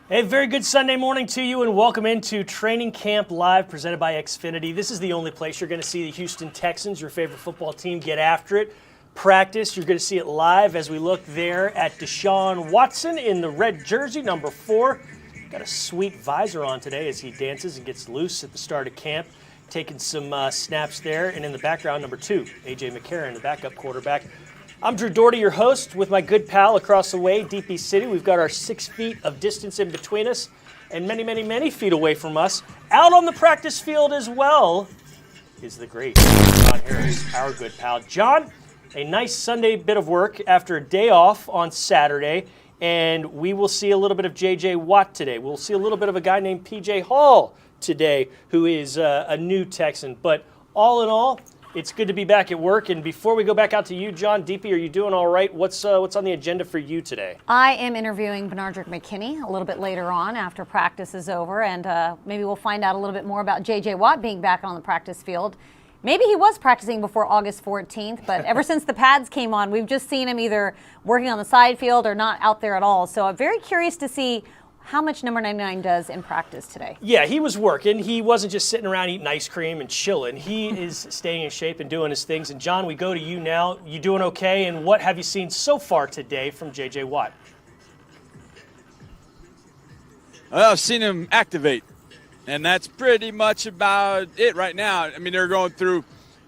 Hey, very good Sunday morning to you, and welcome into Training Camp Live presented by Xfinity. This is the only place you're going to see the Houston Texans, your favorite football team, get after it. Practice, you're going to see it live as we look there at Deshaun Watson in the red jersey, number 4. Got a sweet visor on today as he dances and gets loose at the start of camp. Taking some snaps there, and in the background, number 2, A.J. McCarron, the backup quarterback. I'm Drew Doherty, your host, with my good pal across the way, DP City. We've got our 6 feet of distance in between us, and many, many, many feet away from us, out on the practice field as well, is the great John Harris, our good pal. John, a nice Sunday bit of work after a day off on Saturday, and we will see a little bit of J.J. Watt today. We'll see a little bit of a guy named P.J. Hall today, who is a new Texan. But all in all, it's good to be back at work. And before we go back out to you, John, DP, are you doing all right? What's on the agenda for you today? I am interviewing Bernardrick McKinney a little bit later on after practice is over, and maybe we'll find out a little bit more about J.J. Watt being back on the practice field. Maybe he was practicing before August 14th, but ever since the pads came on, we've just seen him either working on the side field or not out there at all. So I'm very curious to see how much number 99 does in practice today. Yeah, he was working. He wasn't just sitting around eating ice cream and chilling. He is staying in shape and doing his things. And John, we go to you now. You doing okay? And what have you seen so far today from J.J. Watt? Well, I've seen him activate, and that's pretty much about it right now. I mean, they're going through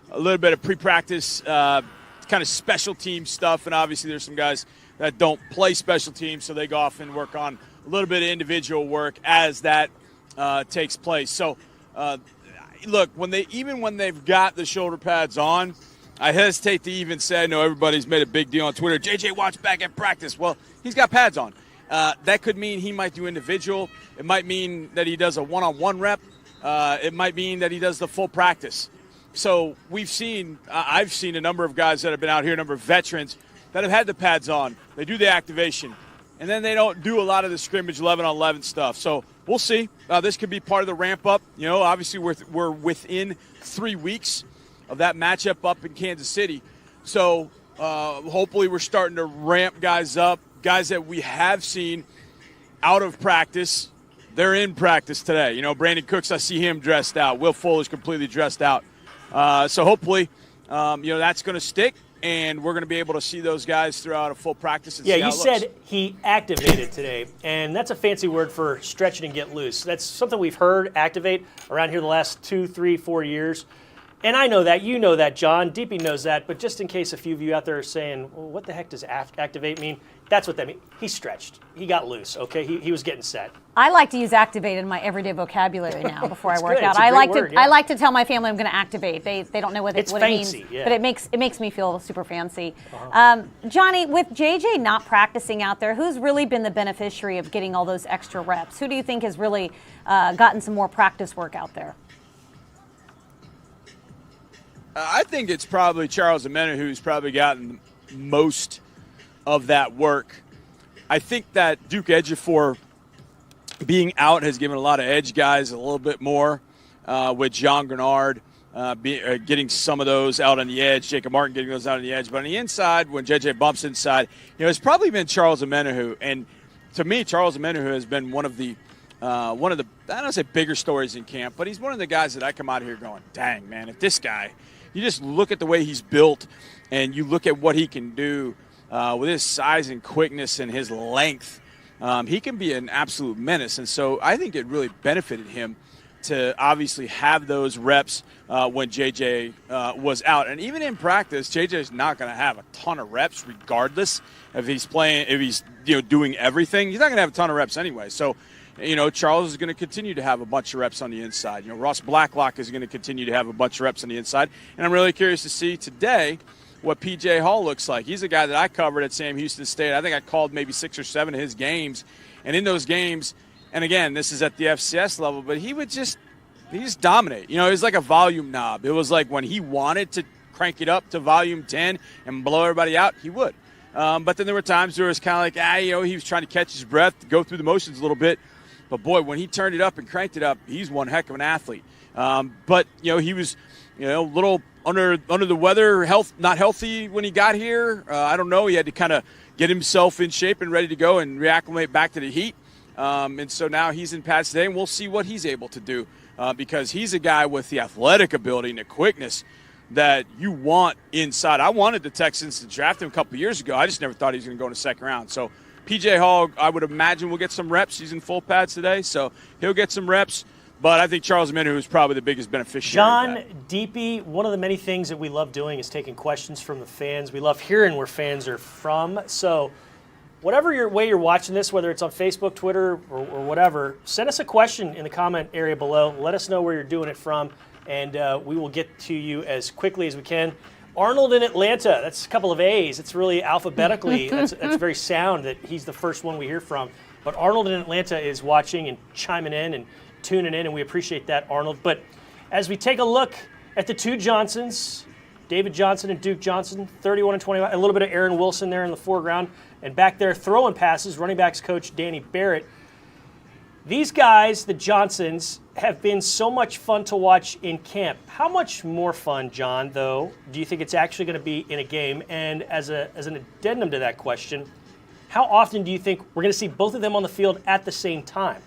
a little bit of pre-practice, kind of special team stuff, and obviously there's some guys that don't play special teams, so they go off and work on a little bit of individual work as that takes place. So, look, when they've got the shoulder pads on, I hesitate to even say, I know everybody's made a big deal on Twitter, J.J. Watt's back at practice. Well, he's got pads on. That could mean he might do individual. It might mean that he does a one-on-one rep. It might mean that he does the full practice. So I've seen a number of guys that have been out here, a number of veterans that have had the pads on. They do the activation, and then they don't do a lot of the scrimmage 11-on-11 stuff. So we'll see. This could be part of the ramp-up. You know, obviously we're within 3 weeks of that matchup up in Kansas City. So hopefully we're starting to ramp guys up, guys that we have seen out of practice. They're in practice today. You know, Brandon Cooks, I see him dressed out. Will Fuller's completely dressed out. So hopefully, that's going to stick, and we're going to be able to see those guys throughout a full practice. And yeah, see how you it looks. said he activated today, and that's a fancy word for stretching and get loose. That's something we've heard activate around here the last 2, 3, 4 years. And I know that, you know that, John. DP knows that, but just in case a few of you out there are saying, well, what the heck does activate mean? That's what that means. He stretched. He got loose, okay? He was getting set. I like to use activate in my everyday vocabulary now before I work good. out. It's a great word, yeah. I like to tell my family I'm going to activate. They don't know what it fancy, means, yeah. but it makes me feel super fancy. Johnny, with JJ not practicing out there, who's really been the beneficiary of getting all those extra reps? Who do you think has really gotten some more practice work out there? I think it's probably Charles Omenihu who's probably gotten most of that work. I think that Duke Ejiofor being out has given a lot of edge guys a little bit more with John Greenard getting some of those out on the edge, Jacob Martin getting those out on the edge. But on the inside, when JJ bumps inside, it's probably been Charles Omenihu. And to me, Charles Omenihu has been one of the I don't say bigger stories in camp, but he's one of the guys that I come out here going, dang, man, if this guy, you just look at the way he's built and you look at what he can do with his size and quickness and his length, he can be an absolute menace. And so I think it really benefited him to obviously have those reps when JJ was out. And even in practice, JJ's not going to have a ton of reps regardless if he's doing everything. He's not going to have a ton of reps anyway. So, Charles is going to continue to have a bunch of reps on the inside. Ross Blacklock is going to continue to have a bunch of reps on the inside. And I'm really curious to see today what P.J. Hall looks like. He's a guy that I covered at Sam Houston State. I think I called maybe 6 or 7 of his games. And in those games, and again, this is at the FCS level, but he just dominate. It was like a volume knob. It was like when he wanted to crank it up to volume 10 and blow everybody out, he would. But then there were times where it was kind of like, he was trying to catch his breath, go through the motions a little bit. But, boy, when he turned it up and cranked it up, he's one heck of an athlete. But he was, a little under the weather, not healthy when he got here. I don't know. He had to kind of get himself in shape and ready to go and reacclimate back to the heat. And so now he's in pads today, and we'll see what he's able to do because he's a guy with the athletic ability and the quickness that you want inside. I wanted the Texans to draft him a couple years ago. I just never thought he was going to go in the second round. So P.J. Hall, I would imagine, will get some reps. He's in full pads today, so he'll get some reps. But I think Charles Omenihu is probably the biggest beneficiary. John Deepy, one of the many things that we love doing is taking questions from the fans. We love hearing where fans are from. So whatever way you're watching this, whether it's on Facebook, Twitter, or whatever, send us a question in the comment area below. Let us know where you're doing it from, and we will get to you as quickly as we can. Arnold in Atlanta, that's a couple of A's. It's really alphabetically. That's very sound that he's the first one we hear from. But Arnold in Atlanta is watching and chiming in and tuning in, and we appreciate that, Arnold. But as we take a look at the two Johnsons, David Johnson and Duke Johnson, 31 and 21, a little bit of Aaron Wilson there in the foreground, and back there throwing passes, running backs coach Danny Barrett. These guys, the Johnsons, have been so much fun to watch in camp. How much more fun, John, though, do you think it's actually going to be in a game? And as an addendum to that question, how often do you think we're going to see both of them on the field at the same time?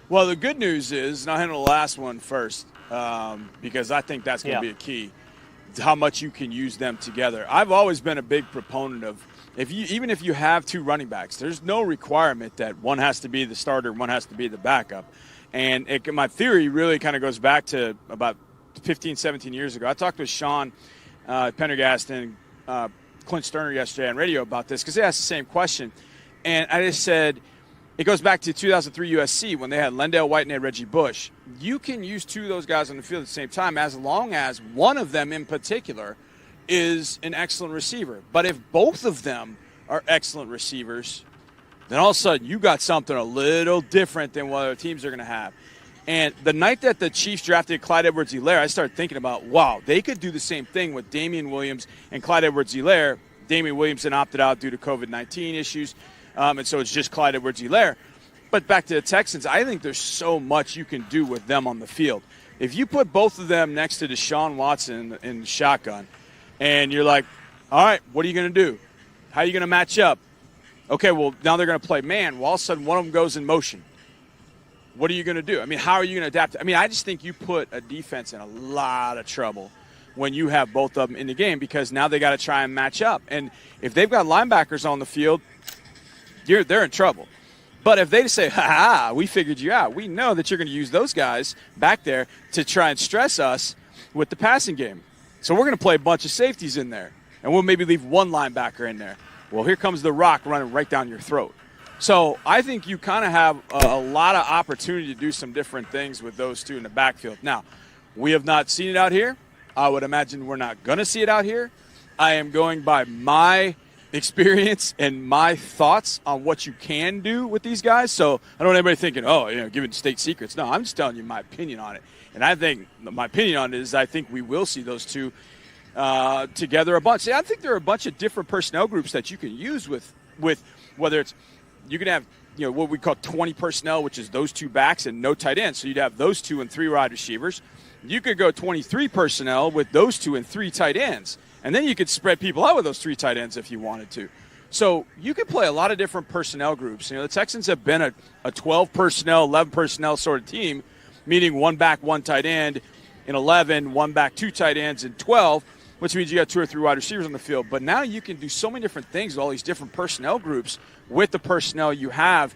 Well, the good news is, and I'll handle the last one first, because I think that's going to be a key, how much you can use them together. I've always been a big proponent of, even if you have two running backs, there's no requirement that one has to be the starter, one has to be the backup. And my theory really kind of goes back to about 15, 17 years ago. I talked with Sean Pendergast and Clint Sterner yesterday on radio about this because they asked the same question. And I just said, it goes back to 2003 USC when they had Lendale White and they had Reggie Bush. You can use two of those guys on the field at the same time as long as one of them in particular is an excellent receiver. But if both of them are excellent receivers, then all of a sudden you got something a little different than what other teams are going to have. And the night that the Chiefs drafted Clyde Edwards-Helaire, I started thinking about, wow, they could do the same thing with Damian Williams and Clyde Edwards-Helaire. Damian Williamson opted out due to COVID-19 issues. And so it's just Clyde Edwards-Helaire. But back to the Texans, I think there's so much you can do with them on the field. If you put both of them next to Deshaun Watson in the shotgun, and you're like, all right, what are you going to do? How are you going to match up? Okay, well, now they're going to play man. Well, all of a sudden, one of them goes in motion. What are you going to do? I mean, how are you going to adapt? I mean, I just think you put a defense in a lot of trouble when you have both of them in the game because now they got to try and match up. And if they've got linebackers on the field, they're in trouble. But if they say, ha-ha, we figured you out, we know that you're going to use those guys back there to try and stress us with the passing game. So we're going to play a bunch of safeties in there, and we'll maybe leave one linebacker in there. Well, here comes the rock running right down your throat. So I think you kind of have a lot of opportunity to do some different things with those two in the backfield. Now, we have not seen it out here. I would imagine we're not going to see it out here. I am going by my experience and my thoughts on what you can do with these guys. So I don't want anybody thinking, giving state secrets. No, I'm just telling you my opinion on it. And I think my opinion on it is I think we will see those two together a bunch. See, I think there are a bunch of different personnel groups that you can use with whether it's you can have what we call 20 personnel, which is those two backs and no tight ends. So you'd have those two and three wide receivers. You could go 23 personnel with those two and three tight ends. And then you could spread people out with those three tight ends if you wanted to. So you could play a lot of different personnel groups. The Texans have been a 12 personnel, 11 personnel sort of team, meaning one back, one tight end. In 11, one back, two tight ends. In 12, which means you got two or three wide receivers on the field. But now you can do so many different things with all these different personnel groups with the personnel you have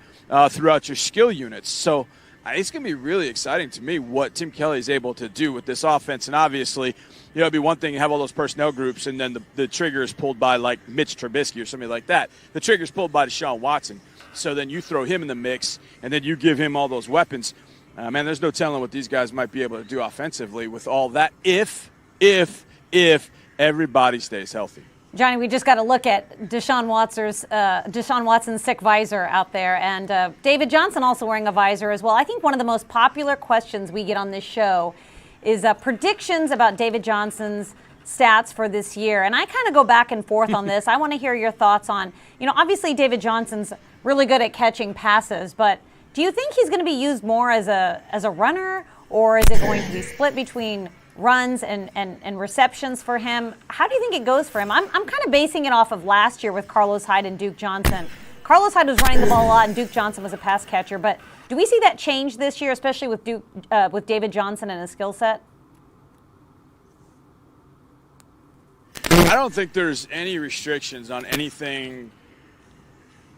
throughout your skill units. So it's going to be really exciting to me what Tim Kelly is able to do with this offense. And obviously, it'd be one thing to have all those personnel groups and then the trigger is pulled by like Mitch Trubisky or somebody like that. The trigger is pulled by Deshaun Watson. So then you throw him in the mix and then you give him all those weapons. Man, there's no telling what these guys might be able to do offensively with all that if everybody stays healthy. Johnny, we just got to look at Deshaun Watson's sick visor out there, and David Johnson also wearing a visor as well. I think one of the most popular questions we get on this show is predictions about David Johnson's stats for this year. And I kind of go back and forth on this. I want to hear your thoughts on, obviously David Johnson's really good at catching passes, but do you think he's going to be used more as a runner, or is it going to be split between runs and receptions for him. How do you think it goes for him? I'm kind of basing it off of last year with Carlos Hyde and Duke Johnson. Carlos Hyde was running the ball a lot, and Duke Johnson was a pass catcher. But do we see that change this year, especially with with David Johnson and his skill set? I don't think there's any restrictions on anything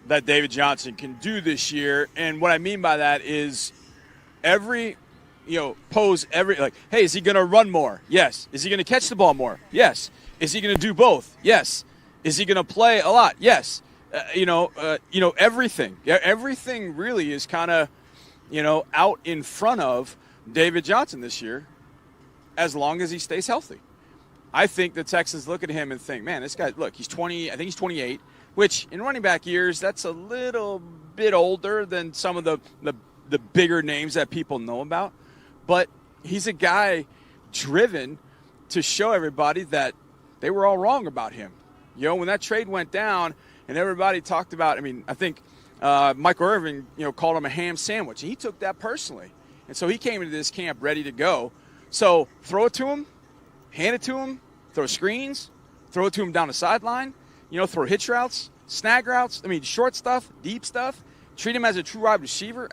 that David Johnson can do this year. And what I mean by that is hey, is he going to run more? Yes. Is he going to catch the ball more? Yes. Is he going to do both? Yes. Is he going to play a lot? Yes. Everything. Everything really is kind of, out in front of David Johnson this year, as long as he stays healthy. I think the Texans look at him and think, man, this guy, look, he's 20, I think he's 28, which in running back years, that's a little bit older than some of the bigger names that people know about. But he's a guy driven to show everybody that they were all wrong about him. When that trade went down and everybody talked about, I think Michael Irvin, called him a ham sandwich. And he took that personally. And so he came into this camp ready to go. So throw it to him, hand it to him, throw screens, throw it to him down the sideline, throw hitch routes, snag routes, short stuff, deep stuff, treat him as a true wide receiver.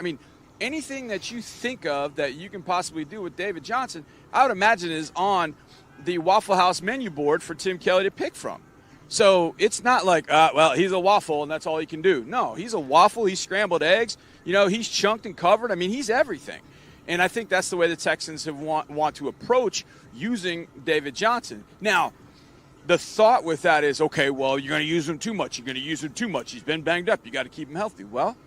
Anything that you think of that you can possibly do with David Johnson, I would imagine is on the Waffle House menu board for Tim Kelly to pick from. So it's not like, he's a waffle and that's all he can do. No, he's a waffle. He's scrambled eggs. He's chunked and covered. He's everything. And I think that's the way the Texans have want to approach using David Johnson. Now, the thought with that is, okay, well, you're going to use him too much. You're going to use him too much. He's been banged up. You got to keep him healthy. Well,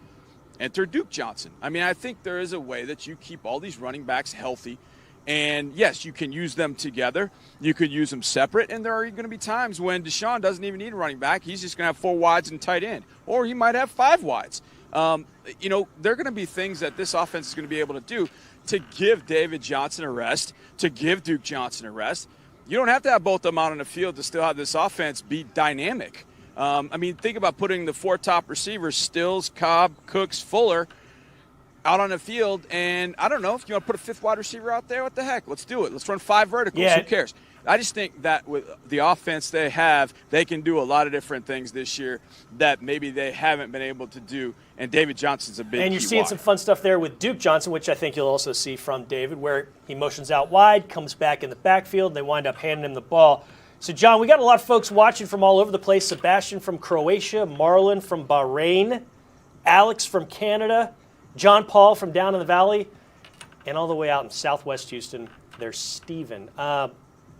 enter Duke Johnson. I think there is a way that you keep all these running backs healthy. And, yes, you can use them together. You could use them separate. And there are going to be times when Deshaun doesn't even need a running back. He's just going to have 4 wides and tight end. Or he might have 5 wides. There are going to be things that this offense is going to be able to do to give David Johnson a rest, to give Duke Johnson a rest. You don't have to have both of them out on the field to still have this offense be dynamic. Think about putting the 4 top receivers, Stills, Cobb, Cooks, Fuller, out on the field. And I don't know, if you want to put a 5th wide receiver out there, what the heck? Let's do it. Let's run 5 verticals. Yeah. Who cares? I just think that with the offense they have, they can do a lot of different things this year that maybe they haven't been able to do. And David Johnson's a big And you're key seeing why. some fun stuff there with Duke Johnson, which I think you'll also see from David, where he motions out wide, comes back in the backfield, and they wind up handing him the ball. So, John, we got a lot of folks watching from all over the place. Sebastian from Croatia, Marlon from Bahrain, Alex from Canada, John Paul from down in the valley, and all the way out in southwest Houston, there's Steven.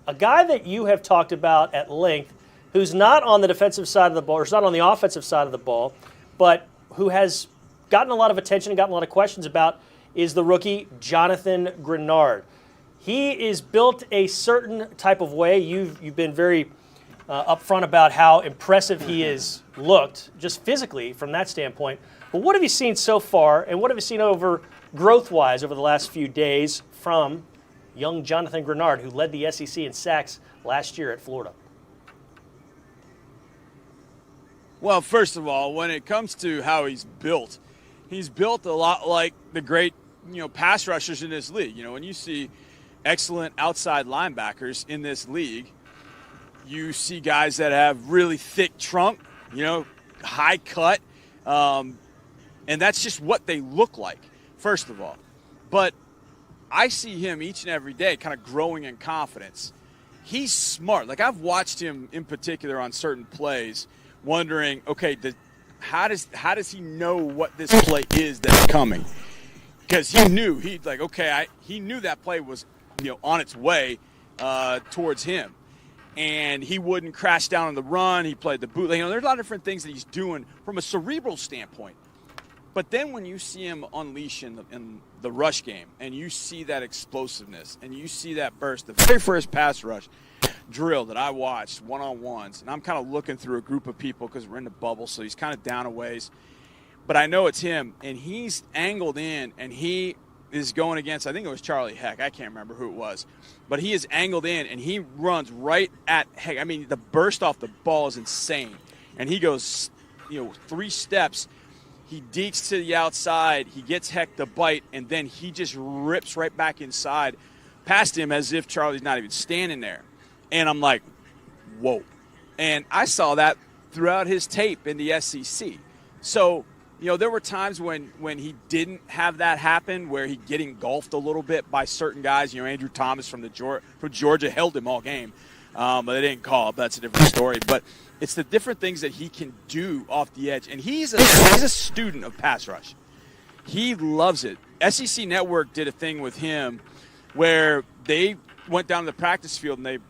A guy that you have talked about at length, who's not on the defensive side of the ball, or is not on the offensive side of the ball, but who has gotten a lot of attention and gotten a lot of questions about, is the rookie Jonathan Greenard. He is built a certain type of way. You've been very upfront about how impressive he is looked, just physically from that standpoint. But what have you seen so far, and what have you seen over growth-wise over the last few days from young Jonathan Greenard, who led the SEC in sacks last year at Florida? Well, first of all, when it comes to how he's built a lot like the great, pass rushers in this league. When you see excellent outside linebackers in this league, you see guys that have really thick trunk, high cut, and that's just what they look like, first of all. But I see him each and every day kind of growing in confidence. He's smart. Like, I've watched him in particular on certain plays, wondering, okay, how does he know what this play is that's coming? Because he knew he knew that play was on its way towards him, and he wouldn't crash down on the run. He played the bootleg. There's a lot of different things that he's doing from a cerebral standpoint. But then when you see him unleash in the rush game, and you see that explosiveness, and you see that burst, the very first pass rush drill that I watched one-on-ones, and I'm kind of looking through a group of people because we're in the bubble, so he's kind of down a ways. But I know it's him, and he's angled in, and he is going against, I think it was Charlie Heck. I can't remember who it was. But he is angled in, and he runs right at Heck. The burst off the ball is insane. And he goes, 3 steps. He dekes to the outside. He gets Heck to bite, and then he just rips right back inside past him as if Charlie's not even standing there. And I'm like, whoa. And I saw that throughout his tape in the SEC. So, there were times when he didn't have that happen, where he'd get engulfed a little bit by certain guys. Andrew Thomas from Georgia held him all game, but they didn't call it. That's a different story. But it's the different things that he can do off the edge. And he's a student of pass rush. He loves it. SEC Network did a thing with him where they went down to the practice field, and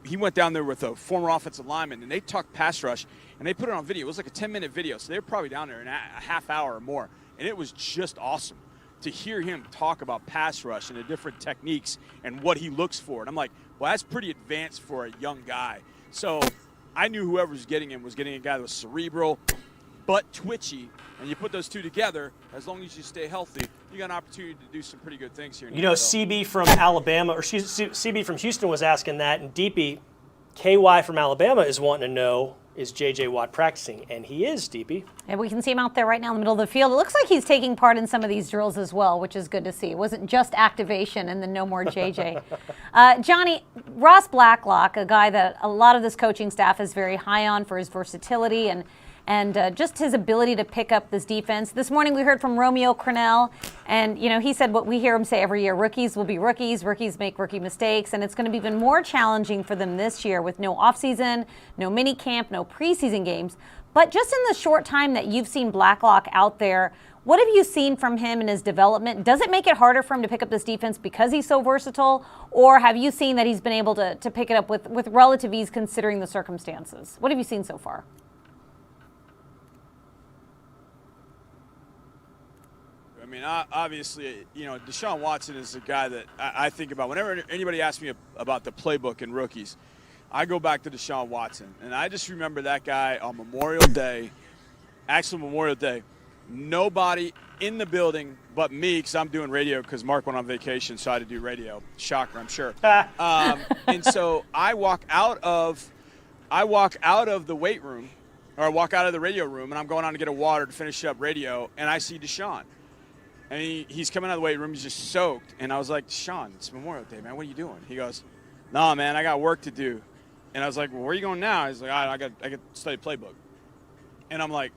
he went down there with a former offensive lineman, and they talked pass rush, and they put it on video. It was like a 10-minute video, so they were probably down there in a half hour or more, and it was just awesome to hear him talk about pass rush and the different techniques and what he looks for. And I'm like, well, that's pretty advanced for a young guy. So I knew whoever was getting him was getting a guy that was cerebral but twitchy, and you put those two together, as long as you stay healthy, you got an opportunity to do some pretty good things here. CB from Alabama, or CB from Houston was asking that, and DP, KY from Alabama is wanting to know, is J.J. Watt practicing? And he is, DP. And we can see him out there right now in the middle of the field. It looks like he's taking part in some of these drills as well, which is good to see. It wasn't just activation and then no more J.J. Johnny, Ross Blacklock, a guy that a lot of this coaching staff is very high on for his versatility and just his ability to pick up this defense. This morning we heard from Romeo Crennel, and he said what we hear him say every year: rookies will be rookies, rookies make rookie mistakes, and it's going to be even more challenging for them this year with no offseason, no mini camp, no preseason games. But just in the short time that you've seen Blacklock out there, what have you seen from him in his development? Does it make it harder for him to pick up this defense because he's so versatile, or have you seen that he's been able to pick it up with relative ease considering the circumstances? What have you seen so far? I mean, obviously, Deshaun Watson is a guy that I think about. Whenever anybody asks me about the playbook and rookies, I go back to Deshaun Watson. And I just remember that guy on Memorial Day, nobody in the building but me, because I'm doing radio because Mark went on vacation, so I had to do radio. Shocker, I'm sure. And so I walk out of the weight room, or I walk out of the radio room, and I'm going on to get a water to finish up radio, and I see Deshaun. And he's coming out of the weight room. He's just soaked. And I was like, Sean, it's Memorial Day, man. What are you doing? He goes, no, man, I got work to do. And I was like, well, where are you going now? He's like, I got to study playbook. And I'm like,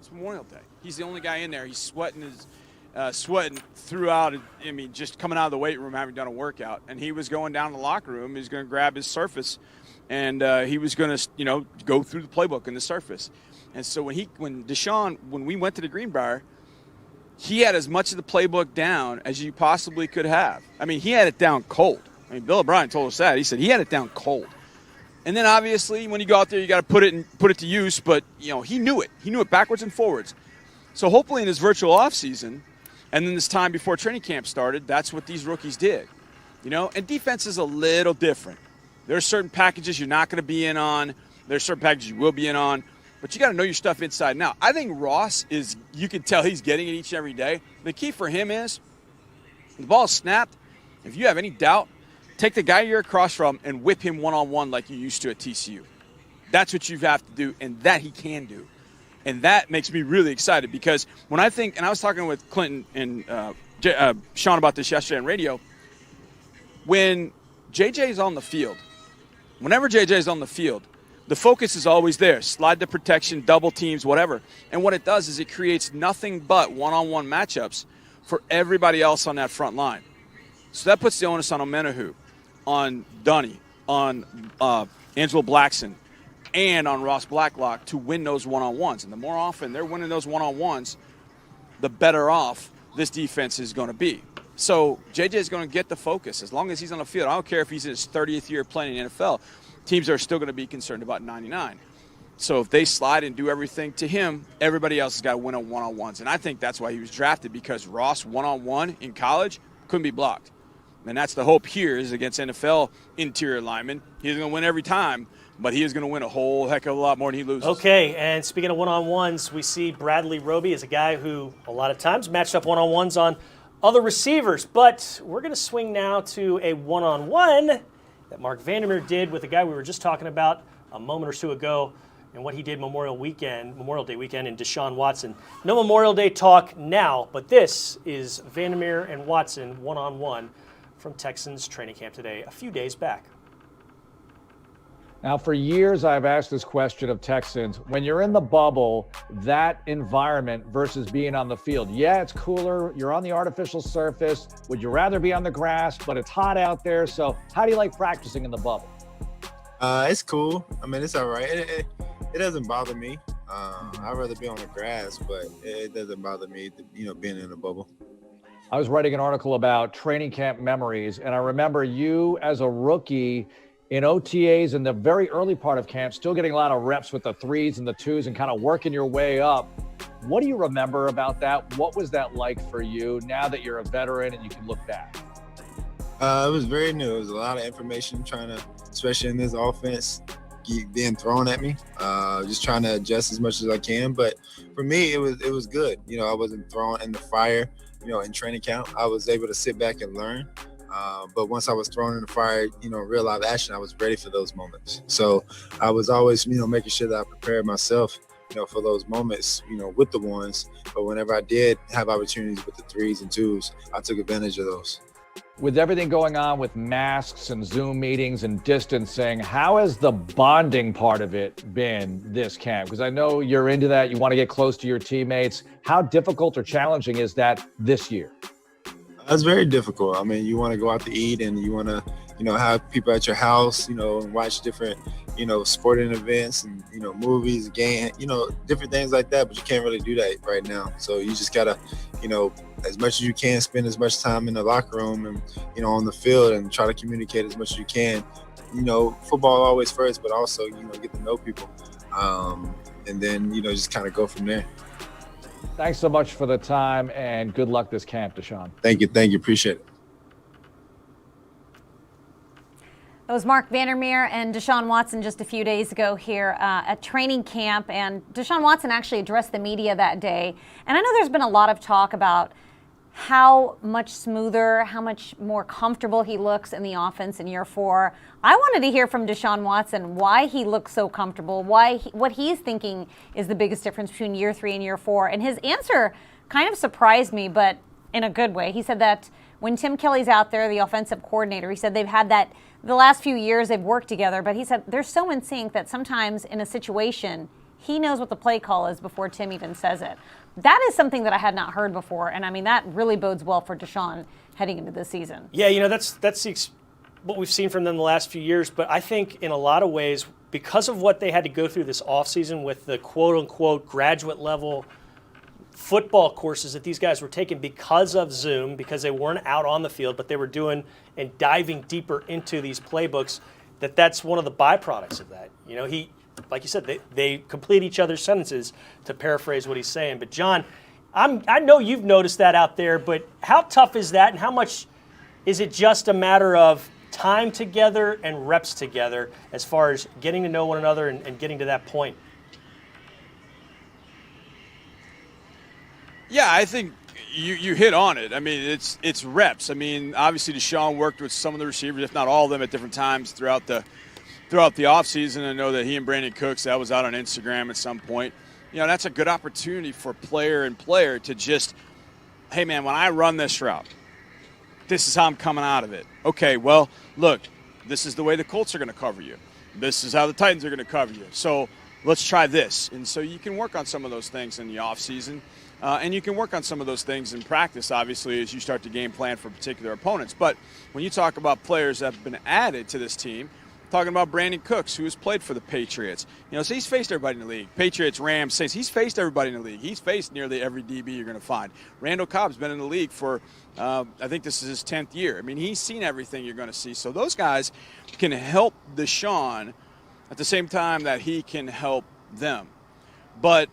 it's Memorial Day. He's the only guy in there. He's sweating throughout. I mean, just coming out of the weight room, having done a workout. And he was going down to the locker room. He was going to grab his Surface, and he was going to, go through the playbook and the Surface. And so when we went to the Greenbrier, he had as much of the playbook down as you possibly could have. I mean, he had it down cold. I mean, Bill O'Brien told us that. He said he had it down cold. And then obviously when you go out there, you got to put it to use. But he knew it. He knew it backwards and forwards. So hopefully in his virtual offseason, and then this time before training camp started, that's what these rookies did. And defense is a little different. There are certain packages you're not going to be in on. There's certain packages you will be in on. But you got to know your stuff inside and out. I think Ross you can tell he's getting it each and every day. The key for him is the ball is snapped. If you have any doubt, take the guy you're across from and whip him one-on-one like you used to at TCU. That's what you have to do, and that he can do. And that makes me really excited, because when I think, and I was talking with Clinton and Sean about this yesterday on radio, when JJ's on the field, whenever JJ's on the field, the focus is always there. Slide the protection, double teams, whatever. And what it does is it creates nothing but one-on-one matchups for everybody else on that front line. So that puts the onus on Omenahu, on Dunny, on Angelo Blackson, and on Ross Blacklock to win those one-on-ones. And the more often they're winning those one-on-ones, the better off this defense is going to be. So JJ is going to get the focus as long as he's on the field. I don't care if he's in his 30th year playing in the NFL. Teams are still going to be concerned about 99. So if they slide and do everything to him, everybody else has got to win on one-on-ones. And I think that's why he was drafted, because Ross one-on-one in college couldn't be blocked. And that's the hope here is against NFL interior linemen. He's going to win every time, but he is going to win a whole heck of a lot more than he loses. Okay, and speaking of one-on-ones, we see Bradley Roby as a guy who a lot of times matched up one-on-ones on other receivers. But we're going to swing now to a one-on-one that Mark Vandermeer did with a guy we were just talking about a moment or two ago, and what he did Memorial Day weekend in Deshaun Watson. No Memorial Day talk now, but this is Vandermeer and Watson one-on-one from Texans training camp today, a few days back. Now, for years, I've asked this question of Texans. When you're in the bubble, that environment versus being on the field, yeah, it's cooler. You're on the artificial surface. Would you rather be on the grass? But it's hot out there. So how do you like practicing in the bubble? It's cool. I mean, it's all right. It doesn't bother me. I'd rather be on the grass, but it doesn't bother me, being in the bubble. I was writing an article about training camp memories, and I remember you as a rookie in OTAs in the very early part of camp, still getting a lot of reps with the 3s and the 2s and kind of working your way up. What do you remember about that? What was that like for you now that you're a veteran and you can look back? It was very new. It was a lot of information especially in this offense, being thrown at me. Just trying to adjust as much as I can. But for me, it was good. I wasn't thrown in the fire, in training camp. I was able to sit back and learn. But once I was thrown in the fire, real live action, I was ready for those moments. So I was always, making sure that I prepared myself, for those moments, with the ones. But whenever I did have opportunities with the 3s and 2s, I took advantage of those. With everything going on with masks and Zoom meetings and distancing, how has the bonding part of it been this camp? Because I know you're into that. You want to get close to your teammates. How difficult or challenging is that this year? It's very difficult. I mean, you want to go out to eat and you want to, have people at your house, and watch different, sporting events and, movies, game, different things like that. But you can't really do that right now. So you just got to, as much as you can, spend as much time in the locker room and, on the field and try to communicate as much as you can. Football always first, but also, get to know people. And then, just kind of go from there. Thanks so much for the time and good luck this camp, Deshaun. Thank you. Appreciate it. That was Mark Vandermeer and Deshaun Watson just a few days ago here at training camp. And Deshaun Watson actually addressed the media that day. And I know there's been a lot of talk about how much smoother, how much more comfortable he looks in the offense in year 4. I wanted to hear from Deshaun Watson why he looks so comfortable, what he's thinking is the biggest difference between year 3 and year 4. And his answer kind of surprised me, but in a good way. He said that when Tim Kelly's out there, the offensive coordinator, he said they've had that the last few years they've worked together, but he said they're so in sync that sometimes in a situation, he knows what the play call is before Tim even says it. That is something that I had not heard before, and I mean, that really bodes well for Deshaun heading into this season. Yeah, that's what we've seen from them the last few years, but I think in a lot of ways, because of what they had to go through this offseason with the quote-unquote graduate-level football courses that these guys were taking because of Zoom, because they weren't out on the field, but they were doing and diving deeper into these playbooks, that's one of the byproducts of that. Like you said, they complete each other's sentences, to paraphrase what he's saying. But, John, I know you've noticed that out there, but how tough is that, and how much is it just a matter of time together and reps together as far as getting to know one another and getting to that point? Yeah, I think you hit on it. I mean, it's reps. I mean, obviously Deshaun worked with some of the receivers, if not all of them, at different times throughout the offseason. I know that he and Brandon Cooks, that was out on Instagram at some point. That's a good opportunity for player to just, hey, man, when I run this route, this is how I'm coming out of it. Okay, well, look, this is the way the Colts are going to cover you. This is how the Titans are going to cover you. So let's try this. And so you can work on some of those things in the offseason. And you can work on some of those things in practice, obviously, as you start to game plan for particular opponents. But when you talk about players that have been added to this team, talking about Brandon Cooks, who has played for the Patriots. So he's faced everybody in the league. Patriots, Rams, Saints. He's faced everybody in the league. He's faced nearly every DB you're going to find. Randall Cobb's been in the league for, I think this is his 10th year. I mean, he's seen everything you're going to see. So those guys can help Deshaun at the same time that he can help them. But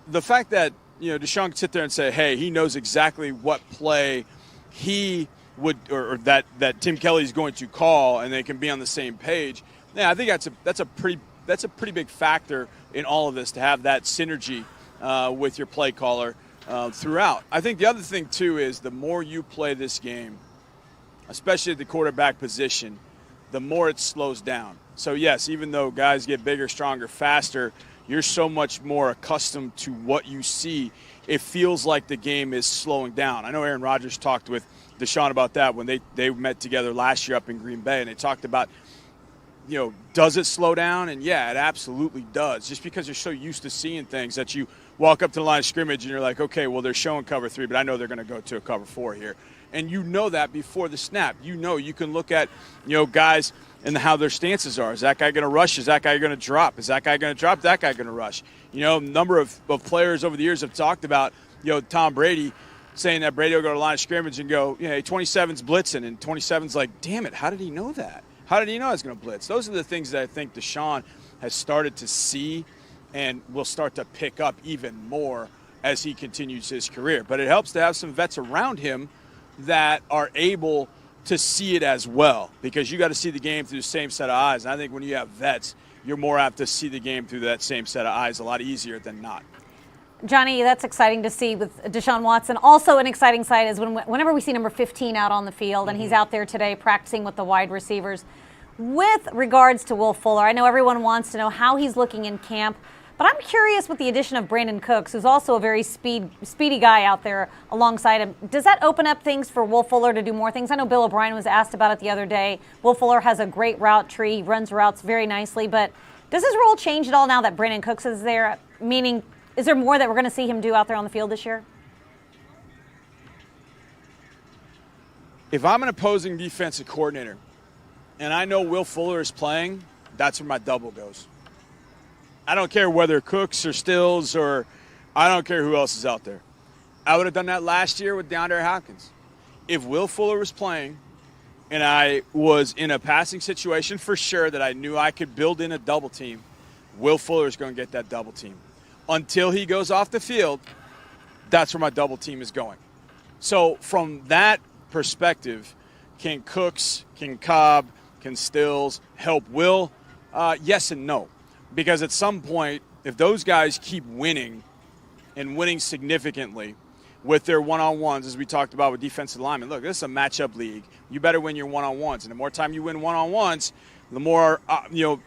the fact that, Deshaun can sit there and say, hey, he knows exactly what play he would, or that Tim Kelly's going to call, and they can be on the same page. Yeah, I think that's a pretty big factor in all of this, to have that synergy with your play caller throughout. I think the other thing too is the more you play this game, especially at the quarterback position, the more it slows down. So yes, even though guys get bigger, stronger, faster, you're so much more accustomed to what you see. It feels like the game is slowing down. I know Aaron Rodgers talked with Deshaun about that when they met together last year up in Green Bay, and they talked about, does it slow down? And yeah, it absolutely does. Just because you're so used to seeing things that you walk up to the line of scrimmage and you're like, okay, well, they're showing cover 3, but I know they're going to go to a cover 4 here. And you know that before the snap. You can look at, guys and how their stances are. Is that guy going to rush? Is that guy going to drop? Is that guy going to drop? That guy going to rush? A number of players over the years have talked about, Tom Brady saying that Brady will go to the line of scrimmage and go, 27's blitzing, and 27's like, damn it, how did he know that? How did he know I was going to blitz? Those are the things that I think Deshaun has started to see and will start to pick up even more as he continues his career. But it helps to have some vets around him that are able to see it as well, because you got to see the game through the same set of eyes. And I think when you have vets, you're more apt to see the game through that same set of eyes a lot easier than not. Johnny, that's exciting to see with Deshaun Watson. Also an exciting sight is whenever we see number 15 out on the field, and he's out there today practicing with the wide receivers. With regards to Will Fuller, I know everyone wants to know how he's looking in camp, but I'm curious with the addition of Brandon Cooks, who's also a very speedy guy out there alongside him. Does that open up things for Will Fuller to do more things? I know Bill O'Brien was asked about it the other day. Will Fuller has a great route tree. He runs routes very nicely, but does his role change at all now that Brandon Cooks is there? Meaning, is there more that we're going to see him do out there on the field this year? If I'm an opposing defensive coordinator and I know Will Fuller is playing, that's where my double goes. I don't care whether Cooks or Stills or I don't care who else is out there. I would have done that last year with DeAndre Hopkins. If Will Fuller was playing and I was in a passing situation for sure that I knew I could build in a double team, Will Fuller is going to get that double team. Until he goes off the field, that's where my double team is going. So from that perspective, can Cooks, can Cobb, can Stills help Will? Yes and no. Because at some point, if those guys keep winning and winning significantly with their one-on-ones, as we talked about with defensive linemen, look, this is a matchup league. You better win your one-on-ones. And the more time you win one-on-ones, the more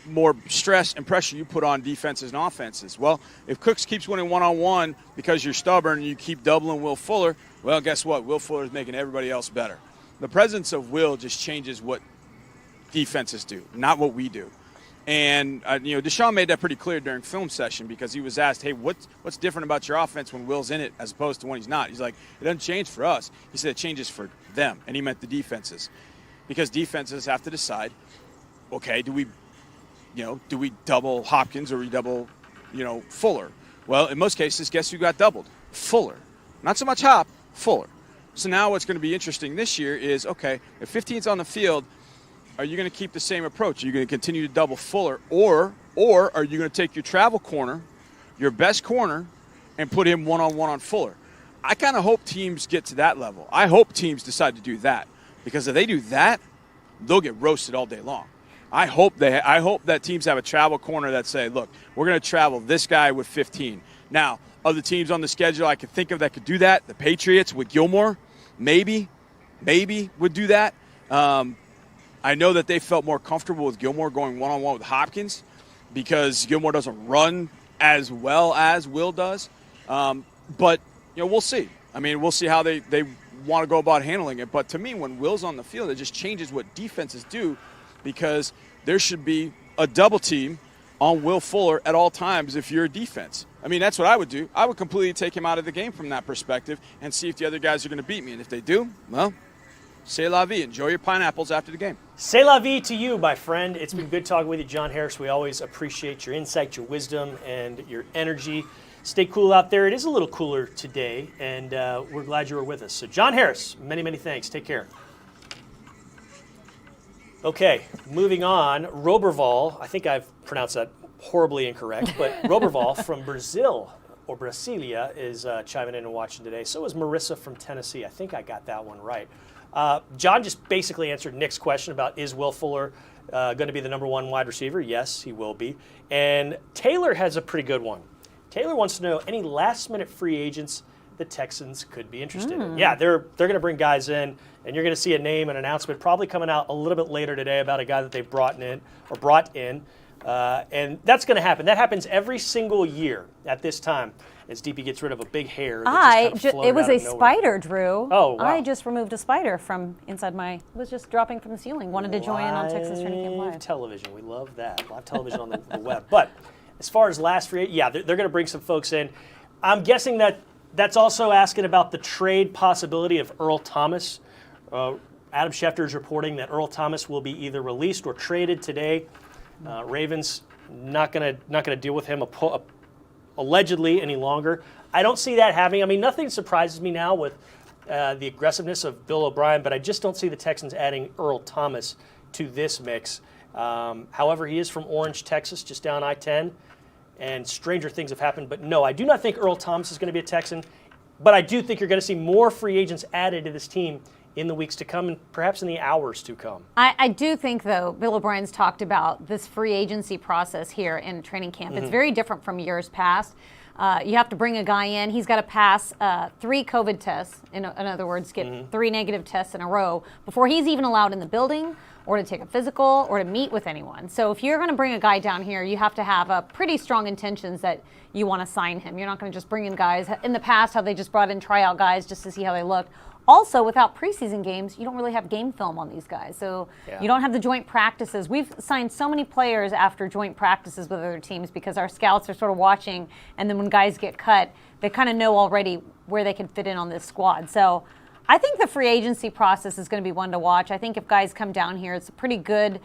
more stress and pressure you put on defenses and offenses. Well, if Cooks keeps winning one-on-one because you're stubborn and you keep doubling Will Fuller, well, guess what? Will Fuller is making everybody else better. The presence of Will just changes what defenses do, not what we do. And, Deshaun made that pretty clear during film session because he was asked, hey, what's different about your offense when Will's in it as opposed to when he's not? He's like, it doesn't change for us. He said it changes for them, and he meant the defenses. Because defenses have to decide, okay, do we double Hopkins or we double, Fuller? Well, in most cases, guess who got doubled? Fuller. Not so much Hop, Fuller. So now what's going to be interesting this year is, okay, if 15's on the field, are you going to keep the same approach? Are you going to continue to double Fuller? Or are you going to take your travel corner, your best corner, and put him one-on-one on Fuller? I kind of hope teams get to that level. I hope teams decide to do that. Because if they do that, they'll get roasted all day long. I hope that teams have a travel corner that say, look, we're going to travel this guy with 15. Now, other teams on the schedule I could think of that could do that, the Patriots with Gilmore, maybe would do that. I know that they felt more comfortable with Gilmore going one-on-one with Hopkins because Gilmore doesn't run as well as Will does. But, we'll see. I mean, we'll see how they want to go about handling it. But to me, when Will's on the field, it just changes what defenses do because there should be a double team on Will Fuller at all times if you're a defense. I mean, that's what I would do. I would completely take him out of the game from that perspective and see if the other guys are going to beat me. And if they do, well, c'est la vie. Enjoy your pineapples after the game. C'est la vie to you, my friend. It's been good talking with you, John Harris. We always appreciate your insight, your wisdom, and your energy. Stay cool out there. It is a little cooler today, and we're glad you were with us. So, John Harris, many, many thanks. Take care. Okay, moving on. Roberval, I think I've pronounced that horribly incorrect, but Roberval from Brazil, or Brasilia, is chiming in and watching today. So is Marissa from Tennessee. I think I got that one right. John just basically answered Nick's question about is Will Fuller going to be the number one wide receiver? Yes, he will be. And Taylor has a pretty good one. Taylor wants to know any last-minute free agents the Texans could be interested in. Yeah, they're going to bring guys in, and you're going to see a name, an announcement probably coming out a little bit later today about a guy that they've brought in. And that's going to happen. That happens every single year at this time. as DP gets rid of a big hair. It was a spider, Drew. Oh, wow. I just removed a spider from inside it was just dropping from the ceiling. Wanted to join in on Texas Training Camp Live. Television, we love that. Live television on the web. But as far as last free, they're going to bring some folks in. I'm guessing that's also asking about the trade possibility of Earl Thomas. Adam Schefter is reporting that Earl Thomas will be either released or traded today. Ravens not gonna deal with him allegedly any longer. I don't see that happening. I mean, nothing surprises me now with the aggressiveness of Bill O'Brien, but I just don't see the Texans adding Earl Thomas to this mix. However, he is from Orange, Texas, just down I-10, and stranger things have happened. But no, I do not think Earl Thomas is going to be a Texan, but I do think you're going to see more free agents added to this team in the weeks to come and perhaps in the hours to come. I do think, though, Bill O'Brien's talked about this free agency process here in training camp. It's very different from years past. You have to bring a guy in. He's got to pass 3 COVID tests, in other words, get 3 negative tests in a row before he's even allowed in the building or to take a physical or to meet with anyone. So if you're going to bring a guy down here, you have to have pretty strong intentions that you want to sign him. You're not going to just bring in guys. In the past, how they just brought in tryout guys just to see how they look. Also, without preseason games, you don't really have game film on these guys. So you don't have the joint practices. We've signed so many players after joint practices with other teams because our scouts are sort of watching, and then when guys get cut, they kind of know already where they can fit in on this squad. So I think the free agency process is going to be one to watch. I think if guys come down here, it's pretty good.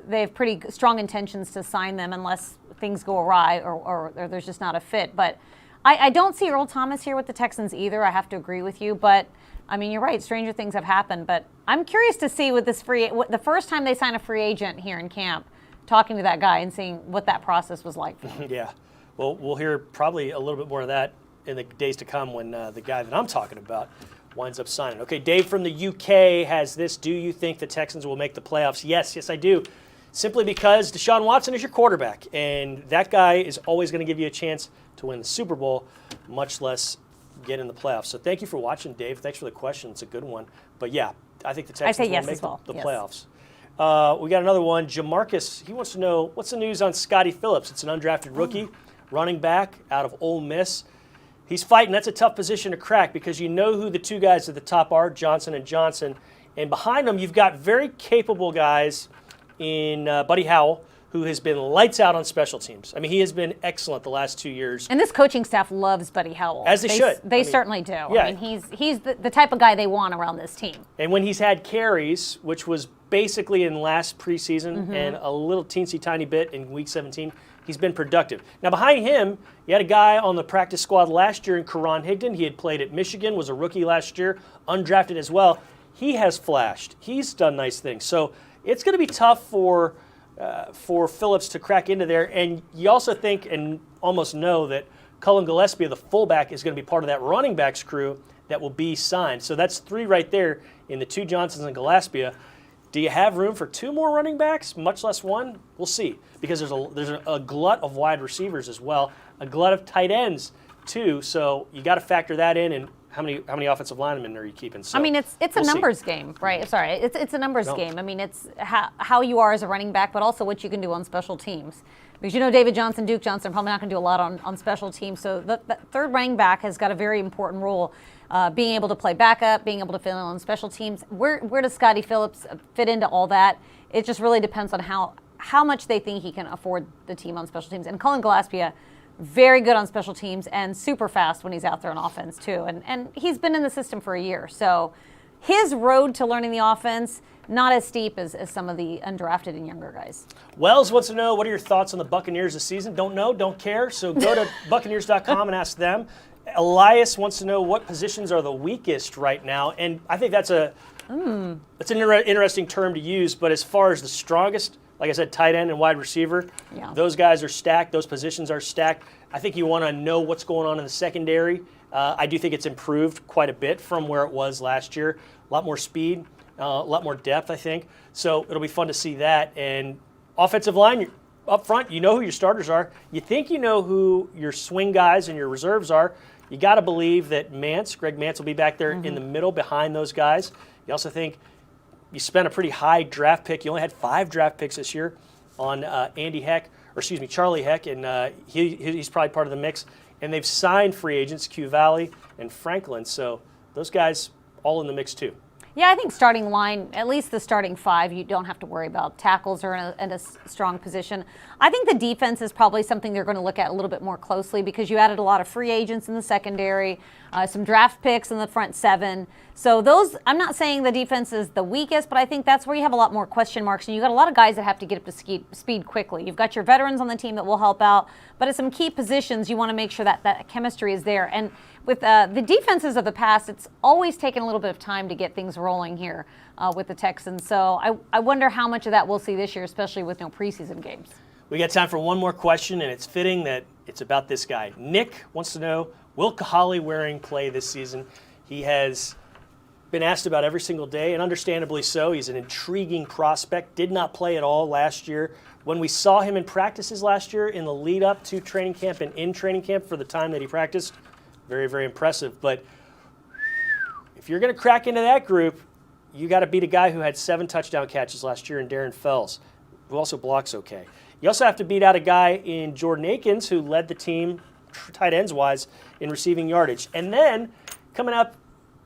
They have pretty strong intentions to sign them unless things go awry or there's just not a fit. But I don't see Earl Thomas here with the Texans either. I have to agree with you. But, I mean, you're right. Stranger things have happened. But I'm curious to see with this the first time they sign a free agent here in camp, talking to that guy and seeing what that process was like for him. Yeah. Well, we'll hear probably a little bit more of that in the days to come when the guy that I'm talking about winds up signing. Okay, Dave from the UK has this. Do you think the Texans will make the playoffs? Yes, I do. Simply because Deshaun Watson is your quarterback, and that guy is always going to give you a chance to win the Super Bowl, much less get in the playoffs. So thank you for watching, Dave. Thanks for the question. It's a good one. But yeah, I think the Texans will make the playoffs. We got another one. Jamarcus, he wants to know, what's the news on Scotty Phillips? It's an undrafted rookie, running back out of Ole Miss. He's fighting. That's a tough position to crack because you know who the 2 guys at the top are, Johnson and Johnson. And behind them, you've got very capable guys in Buddy Howell, who has been lights out on special teams. I mean, he has been excellent the last 2 years. And this coaching staff loves Buddy Howell. As they should. They certainly do. Yeah. I mean, he's the type of guy they want around this team. And when he's had carries, which was basically in last preseason and a little teensy tiny bit in week 17, he's been productive. Now, behind him, you had a guy on the practice squad last year in Karan Higdon. He had played at Michigan, was a rookie last year, undrafted as well. He has flashed. He's done nice things. So it's going to be tough for Phillips to crack into there. And you also think and almost know that Cullen Gillespie, the fullback, is going to be part of that running backs crew that will be signed. So that's 3 right there in the 2 Johnsons and Gillespie. Do you have room for 2 more running backs, much less 1? We'll see, because there's a glut of wide receivers as well, a glut of tight ends too. So you got to factor that in. And how many offensive linemen are you keeping? So I mean, it's a numbers game, right? Sorry, it's a numbers game. I mean, it's how you are as a running back, but also what you can do on special teams. Because you know David Johnson, Duke Johnson are probably not going to do a lot on special teams. So the 3rd running back has got a very important role, being able to play backup, being able to fill in on special teams. Where does Scotty Phillips fit into all that? It just really depends on how much they think he can afford the team on special teams. And Cullen Gillespie, very good on special teams and super fast when he's out there on offense too. And he's been in the system for a year. So his road to learning the offense, not as steep as some of the undrafted and younger guys. Wells wants to know, what are your thoughts on the Buccaneers this season? Don't know, don't care. So go to Buccaneers.com and ask them. Elias wants to know what positions are the weakest right now. And I think that's an interesting term to use. But as far as the strongest, like I said, tight end and wide receiver, those guys are stacked. Those positions are stacked. I think you want to know what's going on in the secondary. I do think it's improved quite a bit from where it was last year. A lot more speed, a lot more depth, I think. So it'll be fun to see that. And offensive line, up front, you know who your starters are. You think you know who your swing guys and your reserves are. You got to believe that Greg Mance will be back there in the middle behind those guys. You also think you spent a pretty high draft pick. You only had 5 draft picks this year on Charlie Heck, and he's probably part of the mix. And they've signed free agents, Q Valley and Franklin. So those guys all in the mix too. Yeah, I think starting line, at least the starting five, you don't have to worry about. Tackles are in a strong position. I think the defense is probably something they're going to look at a little bit more closely because you added a lot of free agents in the secondary, some draft picks in the front seven. So those, I'm not saying the defense is the weakest, but I think that's where you have a lot more question marks. And you've got a lot of guys that have to get up to speed quickly. You've got your veterans on the team that will help out, but at some key positions, you want to make sure that that chemistry is there. And with the defenses of the past, it's always taken a little bit of time to get things rolling here with the Texans. So I wonder how much of that we'll see this year, especially with no preseason games. We got time for one more question, and it's fitting that it's about this guy. Nick wants to know, will Kahale Waring play this season? He has been asked about every single day, and understandably so. He's an intriguing prospect, did not play at all last year. When we saw him in practices last year in the lead up to training camp and in training camp for the time that he practiced, very, very impressive. But if you're going to crack into that group, you got to beat a guy who had 7 touchdown catches last year in Darren Fells, who also blocks okay. You also have to beat out a guy in Jordan Akins, who led the team, tight ends-wise, in receiving yardage. And then, coming up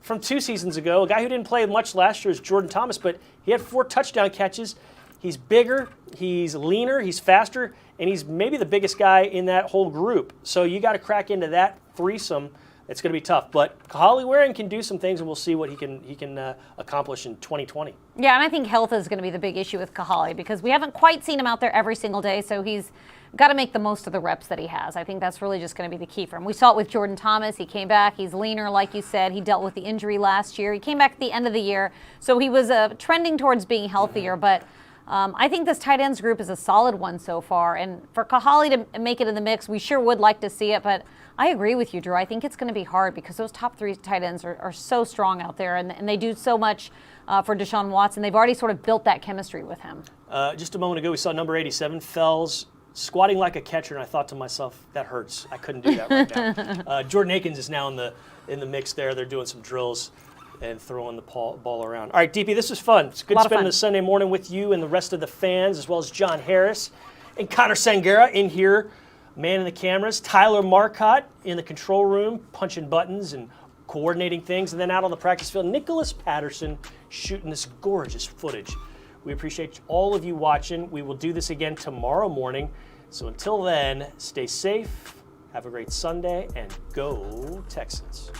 from 2 seasons ago, a guy who didn't play much last year is Jordan Thomas, but he had 4 touchdown catches. He's bigger, he's leaner, he's faster, and he's maybe the biggest guy in that whole group. So you got to crack into that threesome. It's going to be tough. But Kahale Waring can do some things, and we'll see what he can accomplish in 2020. Yeah, and I think health is going to be the big issue with Kahale because we haven't quite seen him out there every single day, so he's got to make the most of the reps that he has. I think that's really just going to be the key for him. We saw it with Jordan Thomas. He came back. He's leaner, like you said. He dealt with the injury last year. He came back at the end of the year, so he was trending towards being healthier, but I think this tight ends group is a solid one so far. And for Kahale to make it in the mix, we sure would like to see it. But I agree with you, Drew. I think it's going to be hard because those top 3 tight ends are so strong out there. And they do so much for Deshaun Watson. They've already sort of built that chemistry with him. Just a moment ago, we saw number 87, Fells, squatting like a catcher. And I thought to myself, that hurts. I couldn't do that right now. Jordan Akins is now in the mix there. They're doing some drills and throwing the ball around. All right, DP, this was fun. It's good spending a Sunday morning with you and the rest of the fans, as well as John Harris and Connor Sangera in here, manning the cameras. Tyler Marcotte in the control room, punching buttons and coordinating things. And then out on the practice field, Nicholas Patterson shooting this gorgeous footage. We appreciate all of you watching. We will do this again tomorrow morning. So until then, stay safe, have a great Sunday, and go Texans.